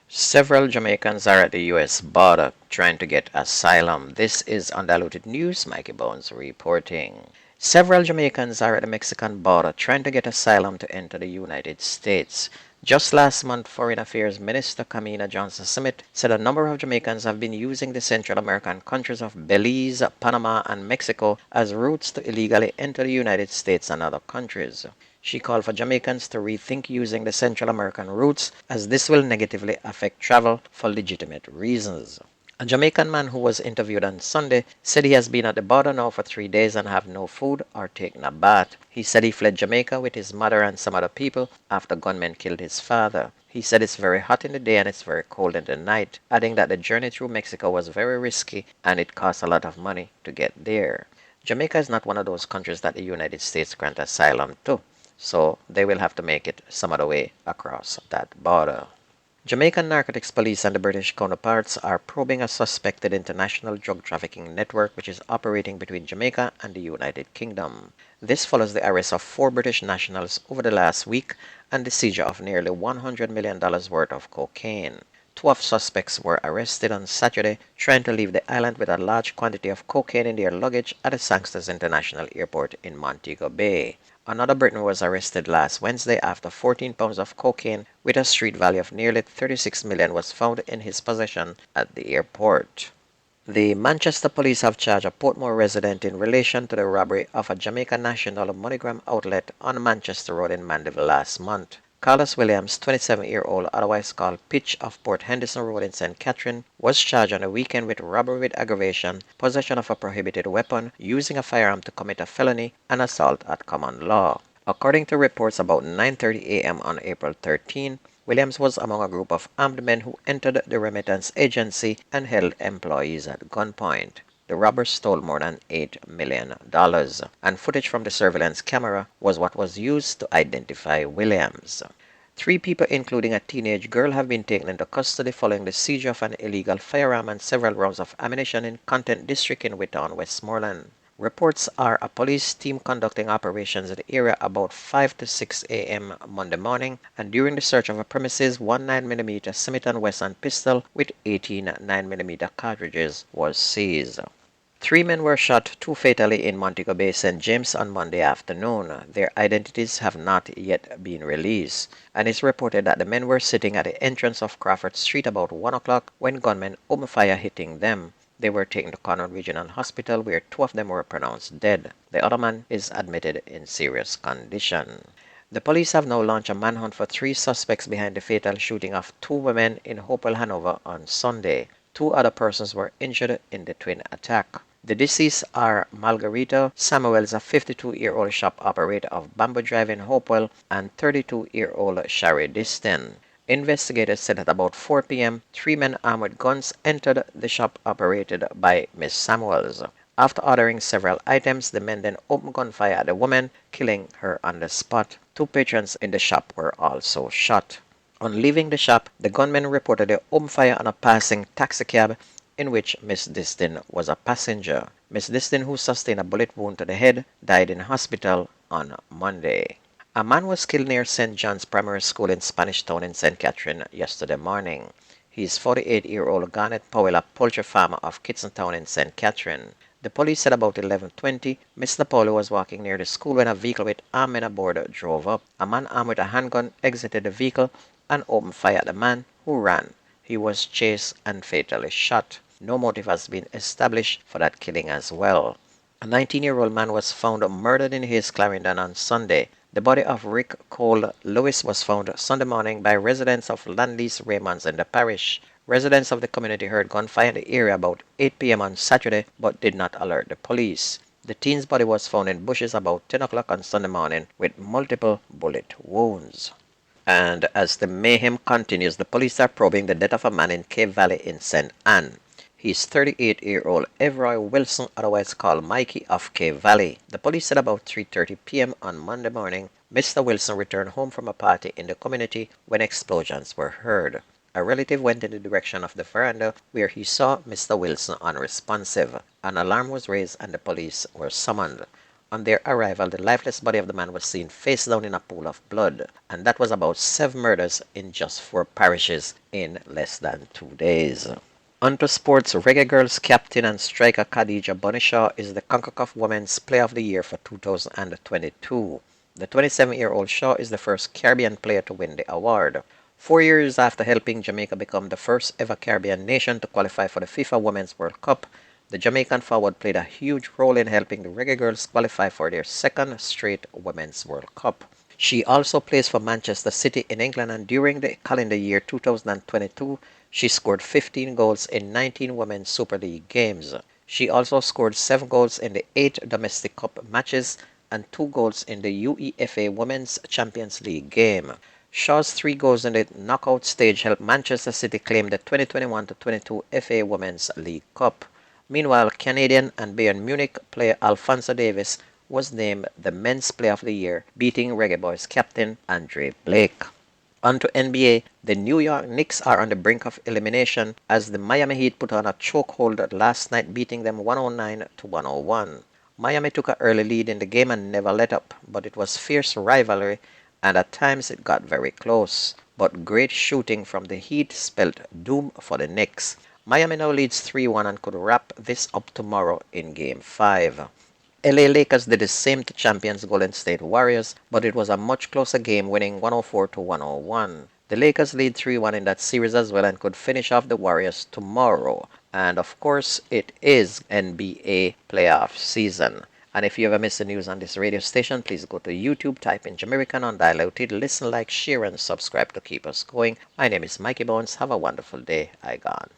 Several Jamaicans are at the U.S. border trying to get asylum. This is Undiluted News. Mikey Bones reporting. Several Jamaicans are at the Mexican border trying to get asylum to enter the United States. Just last month, Foreign Affairs Minister Kamina Johnson-Smith said a number of Jamaicans have been using the Central American countries of Belize, Panama, and Mexico as routes to illegally enter the United States and other countries. She called for Jamaicans to rethink using the Central American routes as this will negatively affect travel for legitimate reasons. A Jamaican man who was interviewed on Sunday said he has been at the border now for 3 days and have no food or taken a bath. He said he fled Jamaica with his mother and some other people after gunmen killed his father. He said it's very hot in the day and it's very cold in the night, adding that the journey through Mexico was very risky and it cost a lot of money to get there. Jamaica is not one of those countries that the United States grant asylum to, so they will have to make it some other way across that border. Jamaican narcotics police and the British counterparts are probing a suspected international drug trafficking network which is operating between Jamaica and the United Kingdom. This follows the arrest of 4 British nationals over the last week and the seizure of nearly $100 million worth of cocaine. 12 suspects were arrested on Saturday trying to leave the island with a large quantity of cocaine in their luggage at the Sangsters International Airport in Montego Bay. Another Briton was arrested last Wednesday after 14 pounds of cocaine with a street value of nearly 36 million was found in his possession at the airport. The Manchester police have charged a Portmore resident in relation to the robbery of a Jamaica National MoneyGram outlet on Manchester Road in Mandeville last month. Carlos Williams, 27-year-old, otherwise called Pitch of Port Henderson Road in St. Catherine, was charged on the weekend with robbery with aggravation, possession of a prohibited weapon, using a firearm to commit a felony, and assault at common law. According to reports about 9:30 a.m. on April 13, Williams was among a group of armed men who entered the remittance agency and held employees at gunpoint. The robbers stole more than $8 million, and footage from the surveillance camera was what was used to identify Williams. 3 people, including a teenage girl, have been taken into custody following the seizure of an illegal firearm and several rounds of ammunition in Content District in Whittown, Westmoreland. Reports are a police team conducting operations in the area about 5 to 6 a.m. Monday morning, and during the search of a premises, one 9mm Smith & Wesson pistol with 18 9mm cartridges was seized. 3 men were shot, 2 fatally, in Montego Bay, St. James on Monday afternoon. Their identities have not yet been released, and it's reported that the men were sitting at the entrance of Crawford Street about 1 o'clock when gunmen opened fire, hitting them. They were taken to Conard Regional Hospital where 2 of them were pronounced dead. The other man is admitted in serious condition. The police have now launched a manhunt for 3 suspects behind the fatal shooting of 2 women in Hopewell, Hanover on Sunday. 2 other persons were injured in the twin attack. The deceased are Margarita Samuels, a 52-year-old shop operator of Bamboo Drive in Hopewell, and 32-year-old Shari Diston. Investigators said at about 4 p.m., 3 men armed with guns entered the shop operated by Miss Samuels. After ordering several items, the men then opened gunfire at the woman, killing her on the spot. 2 patrons in the shop were also shot. On leaving the shop, the gunmen reportedly opened fire on a passing taxicab in which Miss Distin was a passenger. Miss Distin, who sustained a bullet wound to the head, died in hospital on Monday. A man was killed near St. John's Primary School in Spanish Town in St. Catherine yesterday morning. He is 48-year-old Garnet Powell, a poultry farmer of Kitson Town in St. Catherine. The police said about 11:20, Mr. Powell was walking near the school when a vehicle with armed men aboard drove up. A man armed with a handgun exited the vehicle and opened fire at the man, who ran. He was chased and fatally shot. No motive has been established for that killing as well. A 19-year-old man was found murdered in his Clarendon on Sunday. The body of Rick Cole Lewis was found Sunday morning by residents of Landlease Raymonds in the parish. Residents of the community heard gunfire in the area about 8 p.m. on Saturday but did not alert the police. The teen's body was found in bushes about 10 o'clock on Sunday morning with multiple bullet wounds. And as the mayhem continues, the police are probing the death of a man in Cave Valley in St. Anne. He's 38-year-old Everoy Wilson, otherwise called Mikey, of Cave Valley. The police said about 3:30 p.m. on Monday morning, Mr. Wilson returned home from a party in the community when explosions were heard. A relative went in the direction of the veranda where he saw Mr. Wilson unresponsive. An alarm was raised and the police were summoned. On their arrival, the lifeless body of the man was seen face down in a pool of blood, and that was about 7 murders in just 4 parishes in less than 2 days. Onto sports, Reggae Girls captain and striker Khadija Bonishaw is the CONCACAF Women's Player of the Year for 2022. The 27-year-old Shaw is the first Caribbean player to win the award. 4 years after helping Jamaica become the first ever Caribbean nation to qualify for the FIFA Women's World Cup, the Jamaican forward played a huge role in helping the Reggae Girls qualify for their second straight Women's World Cup. She also plays for Manchester City in England, and during the calendar year 2022, she scored 15 goals in 19 Women's Super League games. She also scored 7 goals in the 8 domestic cup matches and 2 goals in the UEFA Women's Champions League game. Shaw's 3 goals in the knockout stage helped Manchester City claim the 2021-22 FA Women's League Cup. Meanwhile, Canadian and Bayern Munich player Alphonso Davies was named the Men's Player of the Year, beating Reggae Boys captain Andre Blake. On to NBA, the New York Knicks are on the brink of elimination as the Miami Heat put on a chokehold last night, beating them 109-101. Miami took an early lead in the game and never let up, but it was fierce rivalry and at times it got very close. But great shooting from the Heat spelled doom for the Knicks. Miami now leads 3-1 and could wrap this up tomorrow in Game 5. LA Lakers did the same to champions Golden State Warriors, but it was a much closer game, winning 104-101. The Lakers lead 3-1 in that series as well and could finish off the Warriors tomorrow. And of course, it is NBA playoff season. And if you ever miss the news on this radio station, please go to YouTube, type in Jamaican Undiluted, listen, like, share, and subscribe to keep us going. My name is Mikey Bones. Have a wonderful day. I gone.